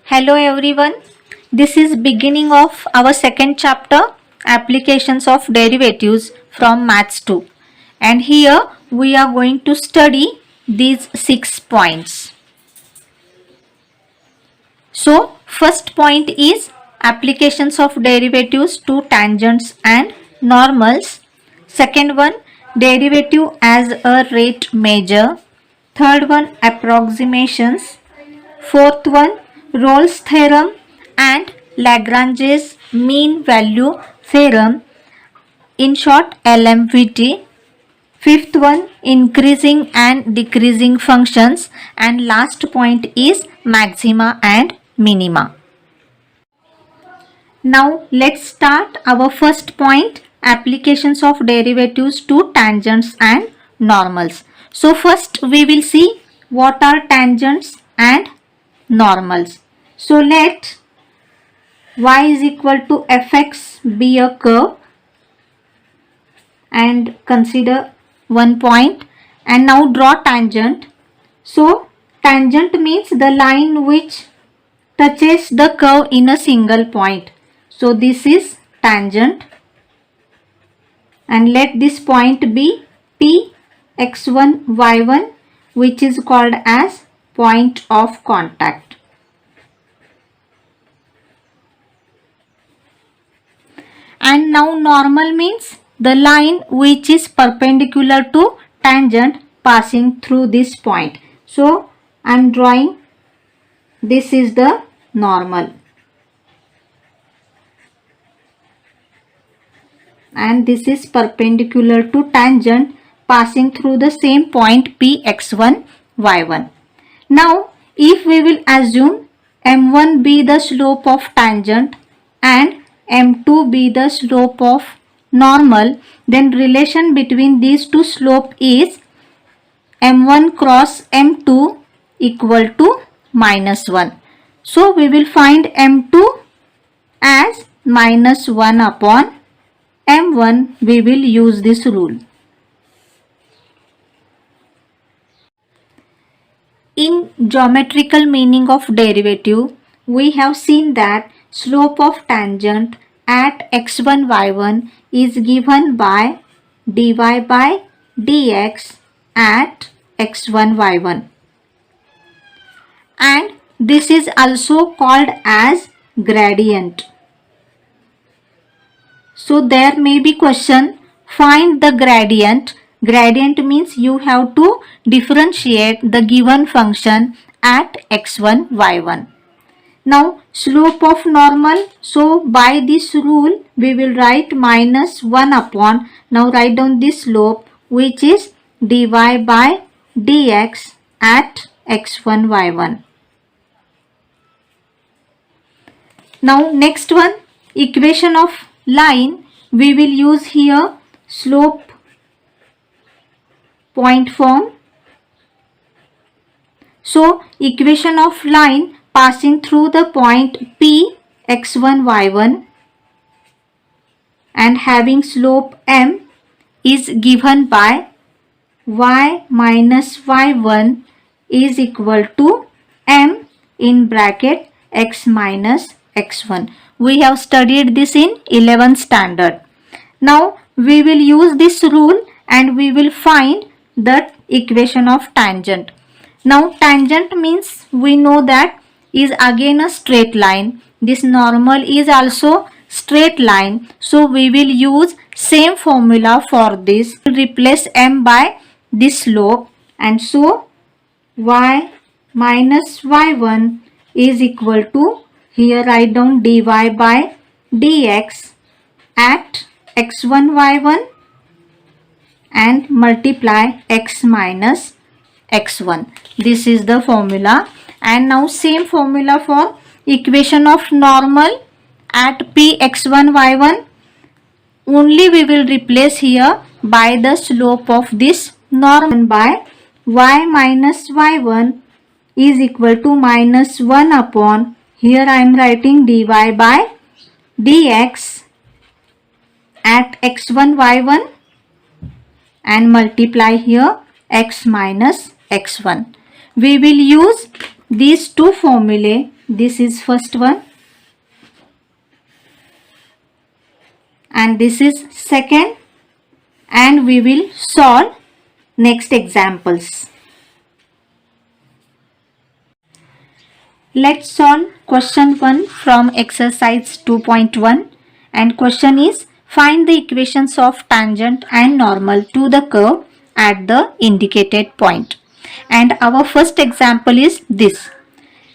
Hello everyone. This is beginning of our second chapter, applications of derivatives from maths 2. And here we are going to study these 6 points. So first point is applications of derivatives to tangents and normals. Second one, derivative as a rate measure. Third one, approximations. Fourth one, Rolle's theorem and Lagrange's mean value theorem, in short LMVT. Fifth one, increasing and decreasing functions, and last point is maxima and minima. Now let's start our first point, applications of derivatives to tangents and normals. So first we will see what are tangents and normals. So let y is equal to fx be a curve and consider one point, and now draw tangent. So tangent means the line which touches the curve in a single point. So this is tangent, and let this point be P x1 y1, which is called as point of contact. And now normal means the line which is perpendicular to tangent passing through this point. So I am drawing, this is the normal, and this is perpendicular to tangent passing through the same point P x1 y1. Now if we will assume m1 be the slope of tangent and m2 be the slope of normal, then relation between these two slope is m1 cross m2 equal to -1. So we will find m2 as -1 upon m1. We will use this rule. In geometrical meaning of derivative, we have seen that slope of tangent at x1 y1 is given by dy by dx at x1 y1, and this is also called as gradient. So there may be question, find the gradient. Gradient means you have to differentiate the given function at x1 y1. Now slope of normal, so by this rule we will write -1 upon, now write down this slope which is dy by dx at x1 y1. Now next one, equation of line, we will use here slope point form. So equation of line passing through the point P x1 y1 and having slope m is given by y minus y1 is equal to m in bracket x minus x1. We have studied this in 11th standard. Now we will use this rule and we will find the equation of tangent. Now tangent means we know that is again a straight line. This normal is also straight line. So we will use same formula for this. Replace m by this slope, and so y minus y1 is equal to, here write down dy by dx at x1 y1 and multiply x minus x1. This is the formula. And now same formula for equation of normal at P x1 y1, only we will replace here by the slope of this normal by y minus y1 is equal to -1 upon, here I am writing dy by dx at x1 y1 and multiply here x minus x1. We will use these two formulae. This is first one and this is second, and we will solve next examples. Let's solve question 1 from exercise 2.1, and question is find the equations of tangent and normal to the curve at the indicated point. And our first example is this.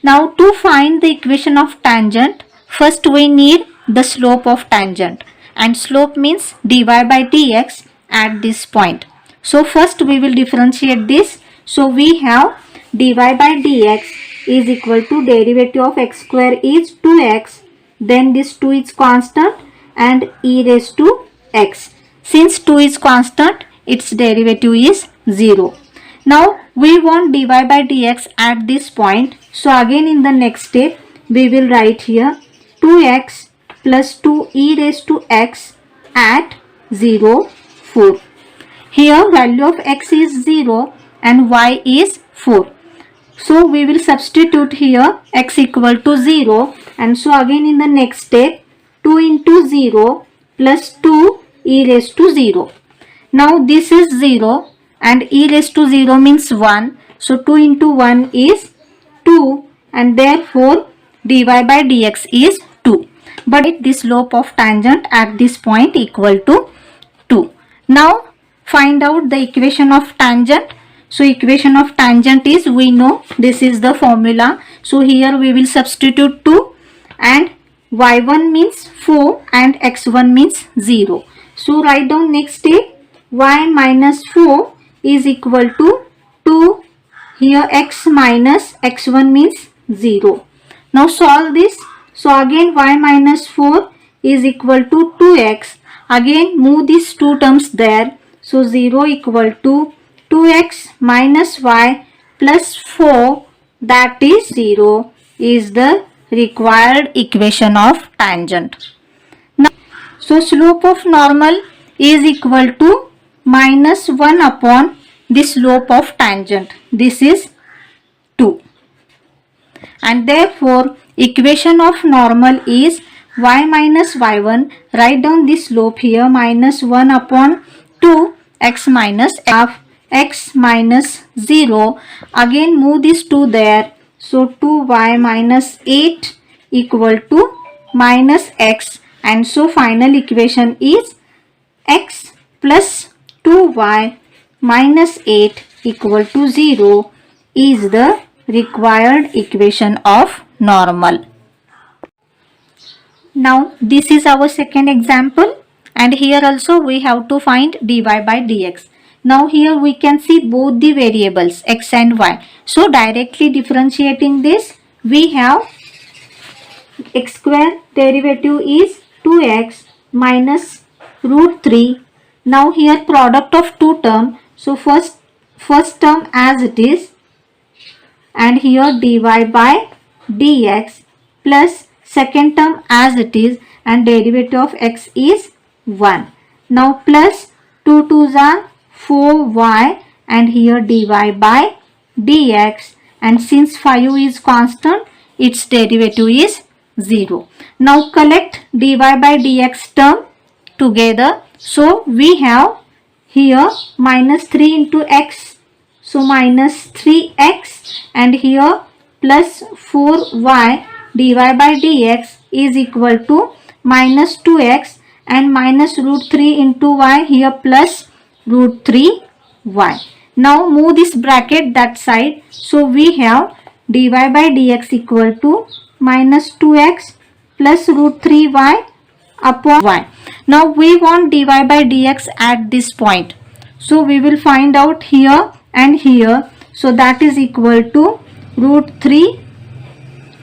Now to find the equation of tangent, first we need the slope of tangent, and slope means dy by dx at this point. So first we will differentiate this. So we have dy by dx is equal to derivative of x square is 2x, then this 2 is constant and e raised to x. Since 2 is constant, its derivative is 0. Now we want dy by dx at this point. So again in the next step we will write here 2x plus 2 e raised to x at 0, 4. Here value of x is 0 and y is 4. So we will substitute here x equal to 0, and so again in the next step 2 into 0 plus 2 e raised to 0. Now this is 0 and e raised to 0 means 1. So 2 into 1 is 2, and therefore dy by dx is 2. But the slope of tangent at this point equal to 2. Now find out the equation of tangent. So equation of tangent is, we know this is the formula. So here we will substitute 2, and y1 means 4 and x1 means 0. So write down next step, y minus 4 is equal to 2. Here x minus x1 means 0. Now solve this. So again y minus 4 is equal to 2x. Again move these two terms there. So 0 equal to 2x minus y plus 4, that is 0, is the required equation of tangent. Now, so slope of normal is equal to minus 1 upon the slope of tangent. This is 2. And therefore equation of normal is y minus y1. Write down the slope here, minus 1 upon 2 x minus f, x minus 0. Again move this 2 there. So 2y minus 8 equal to minus x, and so final equation is x plus 2y minus 8 equal to 0 is the required equation of normal. Now this is our second example, and here also we have to find dy by dx. Now here we can see both the variables x and y. So directly differentiating this, we have x square derivative is 2x minus root 3. Now here product of two term. So first term as it is, and here dy by dx plus second term as it is, and derivative of x is 1. Now plus 2 2s are 4y, and here dy by dx, and since 5 is constant, its derivative is 0. Now collect dy by dx term together. So we have here minus 3 into x, so minus 3x, and here plus 4y dy by dx is equal to minus 2x, and minus root 3 into y, here plus root 3y. Now move this bracket that side. So we have dy by dx equal to minus 2x plus root 3y upon y. Now we want dy by dx at this point. So we will find out here and here. So that is equal to root 3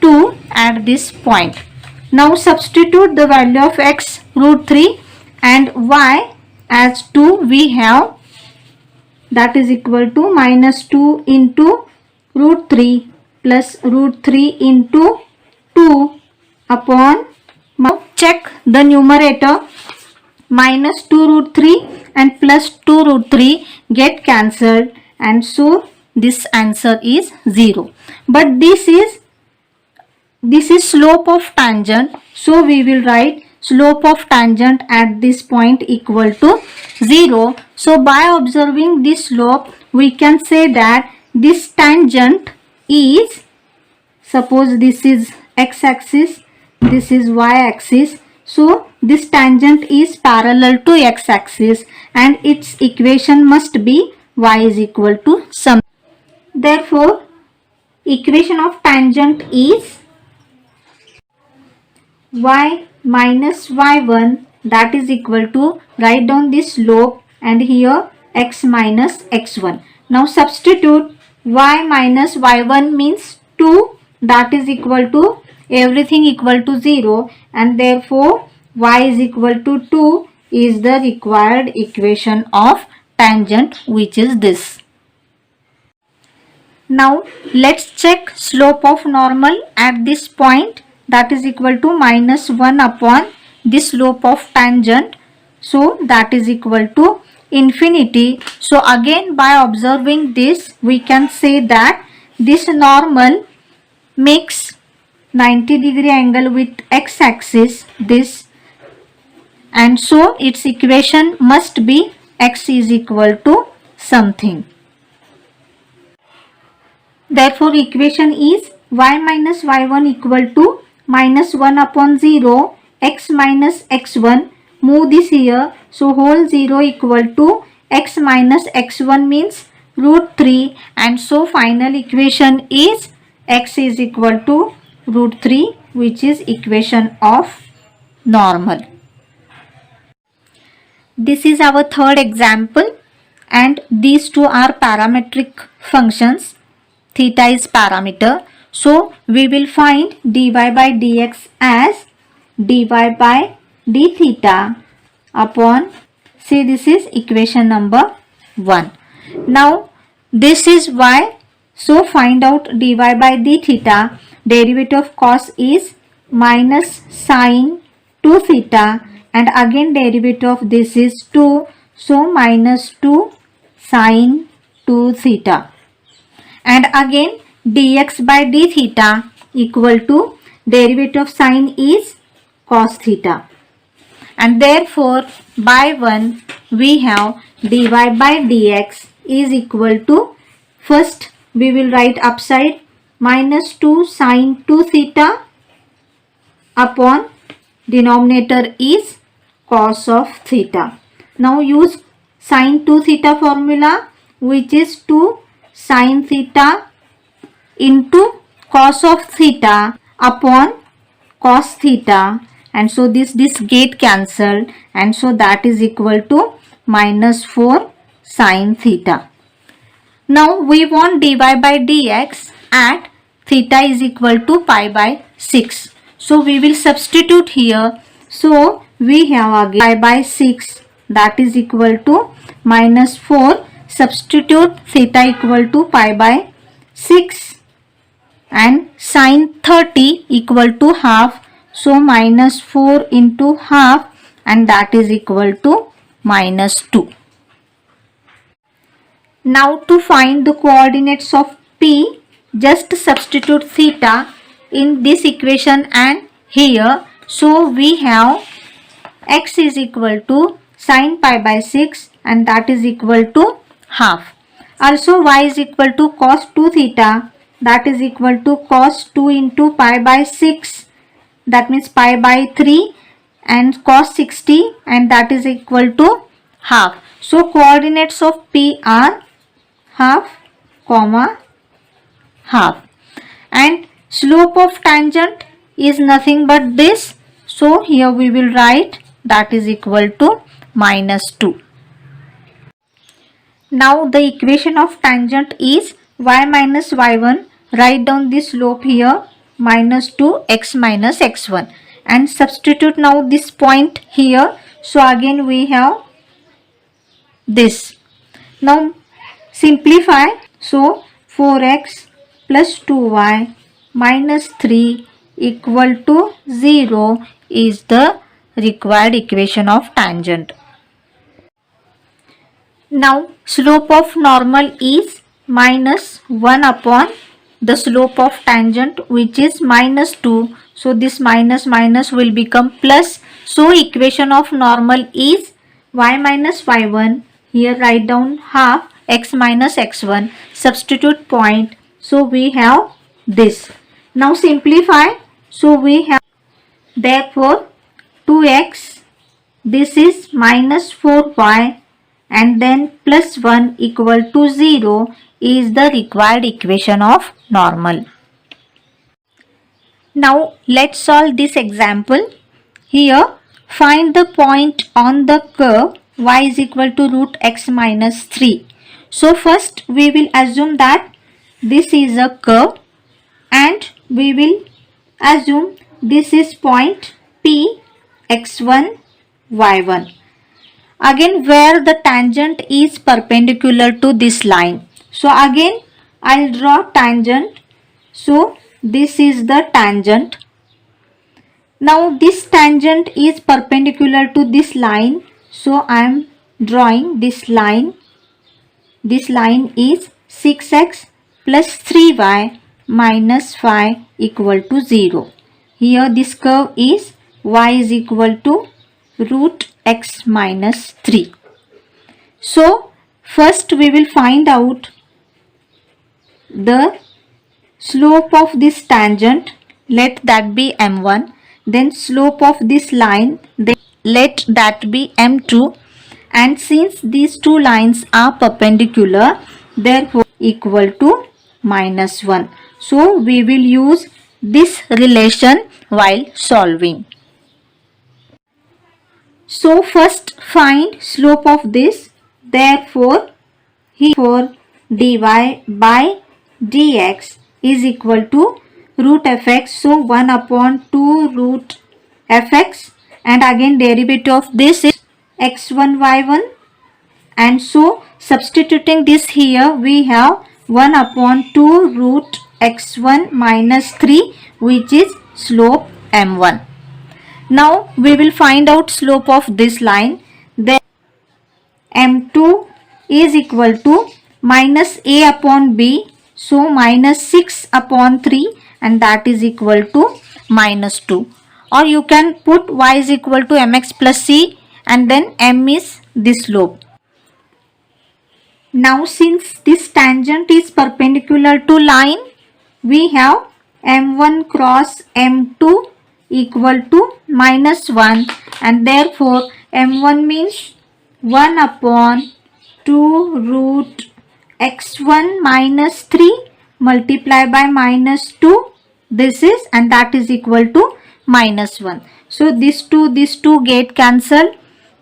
2 at this point. Now substitute the value of x root 3 and y as 2. We have that is equal to minus 2 into root 3 plus root 3 into 2 upon. Now check the numerator. Minus 2 root 3 and plus 2 root 3 get cancelled, and so this answer is 0. But this is slope of tangent, so we will write slope of tangent at this point equal to 0. So by observing this slope, we can say that this tangent is, suppose this is x-axis, this is y-axis, so this tangent is parallel to x-axis and its equation must be y is equal to some. Therefore, equation of tangent is y minus y1, that is equal to, write down this slope and here x minus x1. Now substitute y minus y1 means 2, that is equal to everything equal to 0, and therefore y is equal to 2 is the required equation of tangent, which is this. Now let's check slope of normal at this point, that is equal to minus 1 upon the slope of tangent, so that is equal to infinity. So again, by observing this, we can say that this normal makes 90-degree angle with x-axis, this, and so its equation must be x is equal to something. Therefore equation is y minus y1 equal to minus 1 upon 0 x minus x1. Move this here, so whole 0 equal to x minus x1 means root 3, and so final equation is x is equal to root 3, which is equation of normal. This is our third example, and these two are parametric functions. Theta is parameter, so we will find dy by dx as dy by d theta upon, say this is equation number 1. Now this is y, so find out dy by d theta. Derivative of cos is minus sine 2 theta, and again derivative of this is 2, so minus 2 sine 2 theta, and again dx by d theta equal to derivative of sine is cos theta, and therefore by 1 we have dy by dx is equal to, first we will write upside minus 2 sine 2 theta upon denominator is cos of theta. Now use sine 2 theta formula, which is 2 sine theta into cos of theta upon cos theta, and so this get cancelled, and so that is equal to minus 4 sine theta. Now we want dy by dx at theta is equal to pi by 6. So we will substitute here. So we have again pi by 6, that is equal to minus 4. Substitute theta equal to pi by 6 and sine 30 equal to half. So minus 4 into half, and that is equal to minus 2. Now to find the coordinates of P, just substitute theta in this equation and here. So we have x is equal to sine pi by 6, and that is equal to half. Also y is equal to cos 2 theta, that is equal to cos 2 into pi by 6, that means pi by 3, and cos 60, and that is equal to half. So coordinates of P are half, comma, half, and slope of tangent is nothing but this, so here we will write that is equal to minus 2. Now the equation of tangent is y minus y1. Write down this slope here, minus 2 x minus x1, and substitute now this point here. So again we have this. Now simplify, so 4x plus 2y minus 3 equal to 0 is the required equation of tangent. Now slope of normal is minus 1 upon the slope of tangent, which is minus 2. So this minus minus will become plus. So equation of normal is y minus y1. Here write down half x minus x1. Substitute point. So we have this. Now simplify. So we have, therefore 2x, this is minus 4y, and then plus 1 equal to 0 is the required equation of normal. Now let's solve this example. Here find the point on the curve y is equal to root x minus 3. So first we will assume that this is a curve, and we will assume this is point P x1 y1. Again, where the tangent is perpendicular to this line. So again I'll draw tangent. So this is the tangent. Now this tangent is perpendicular to this line. So I am drawing this line. This line is 6x plus 3y minus 5 equal to 0. Here this curve is y is equal to root x minus 3. So first we will find out the slope of this tangent. Let that be m1. Then slope of this line, then let that be m2. And since these two lines are perpendicular, therefore equal to minus 1. So we will use this relation while solving. So first find slope of this. Therefore here dy by dx is equal to root fx. So 1 upon 2 root fx, and again derivative of this is x1 y1, and so substituting this here we have 1 upon 2 root x1 minus 3, which is slope m1. Now we will find out slope of this line. Then m2 is equal to minus a upon b, so minus 6 upon 3, and that is equal to minus 2. Or you can put y is equal to mx plus c, and then m is the slope. Now since this tangent is perpendicular to line, we have m1 cross m2 equal to minus 1, and therefore m1 means 1 upon 2 root x1 minus 3 multiply by minus 2, this is, and that is equal to minus 1. So these two get cancelled,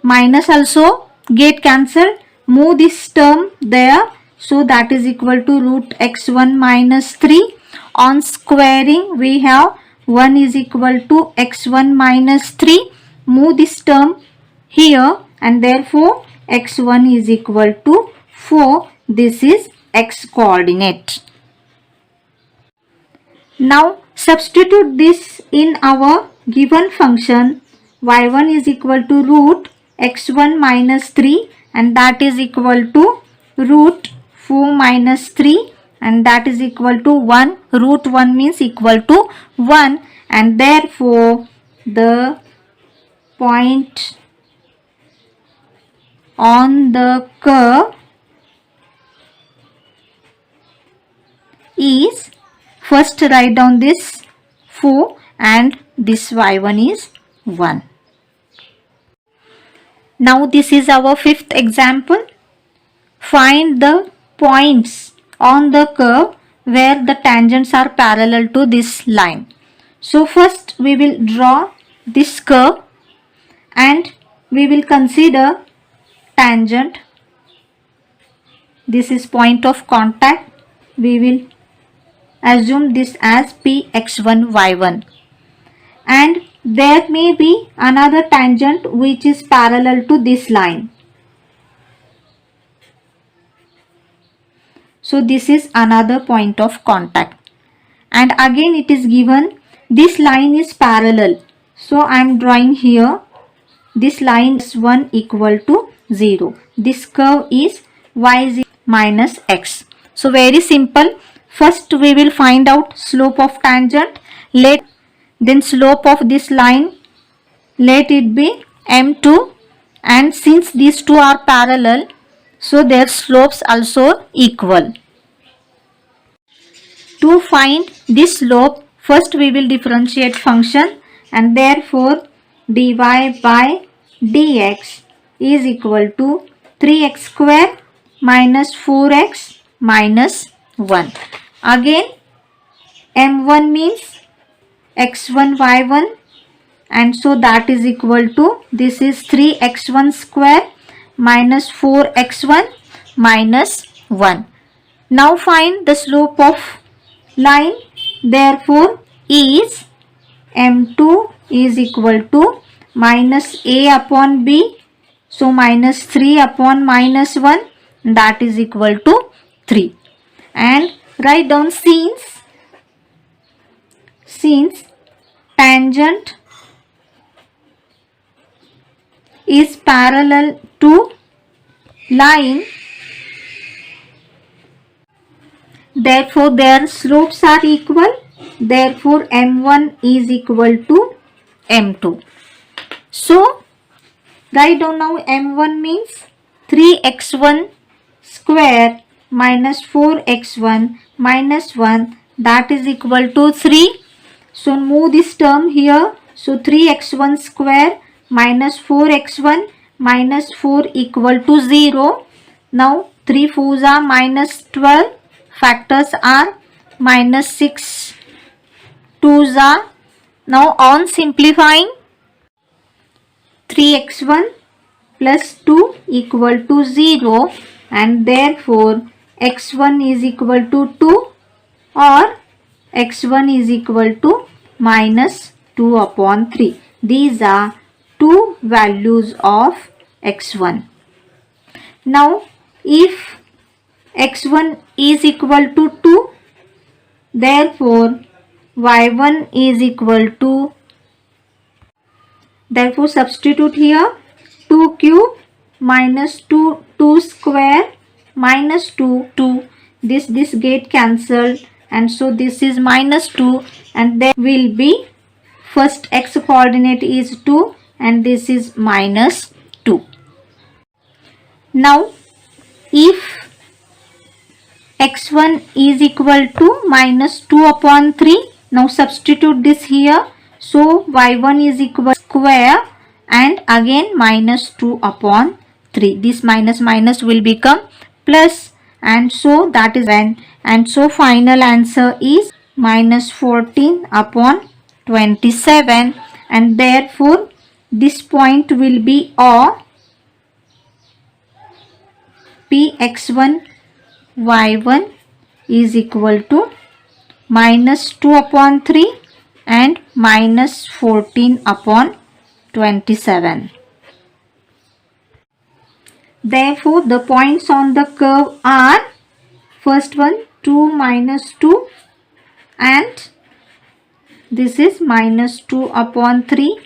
minus also get cancelled, move this term there, so that is equal to root x1 minus 3. On squaring we have 1 is equal to x1 minus 3, move this term here, and therefore x1 is equal to 4. This is x coordinate. Now substitute this in our given function. Y1 is equal to root x1 minus 3, and that is equal to root 4 minus 3, and that is equal to 1. Root 1 means equal to 1, and therefore the point on the curve is, first write down this 4 and this y1 is 1. Now this is our fifth example. Find the points on the curve where the tangents are parallel to this line. So first we will draw this curve, and we will consider tangent. This is point of contact. We will assume this as px1 y1, and there may be another tangent which is parallel to this line. So this is another point of contact, and again it is given this line is parallel. So I am drawing here this line is 1 equal to 0. This curve is y is minus x. So very simple. First we will find out slope of tangent. Then slope of this line, let it be m2, and since these two are parallel, so their slopes also equal. To find this slope, first we will differentiate function, and therefore dy by dx is equal to 3x square minus 4x minus 1. Again m1 means x1 y1, and so that is equal to, this is 3x1 square minus 4x1 minus 1. Now find the slope of line, therefore is m2 is equal to minus a upon b, so minus 3 upon minus 1, that is equal to 3. And write down since tangent is parallel to line, therefore their slopes are equal, therefore m1 is equal to m2. So write down now, m1 means 3x1 square minus 4x1 minus 1, that is equal to 3. So move this term here, so 3x1 square minus 4x1 minus 4 equal to 0. Now 3 4s are minus 12, factors are minus 6 2s are. Now on simplifying, 3x1 plus 2 equal to 0, and therefore x1 is equal to 2, or x1 is equal to minus 2 upon 3. These are two values of x1. Now if x1 is equal to 2, therefore y1 is equal to, therefore substitute here, 2 cube minus 2 square minus 2, this get cancelled, and so this is minus 2, and there will be, first x coordinate is 2 and this is minus 2. Now if x1 is equal to minus 2 upon 3, now substitute this here, so y1 is equal to square and again minus 2 upon 3. This minus minus will become plus, and so that is n, and so final answer is minus 14 upon 27, and therefore this point will be O px1 y1 is equal to minus 2 upon 3 and minus 14 upon 27. Therefore the points on the curve are, first one 2 minus 2, and this is minus 2 upon 3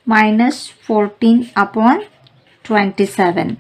minus 14 upon 27.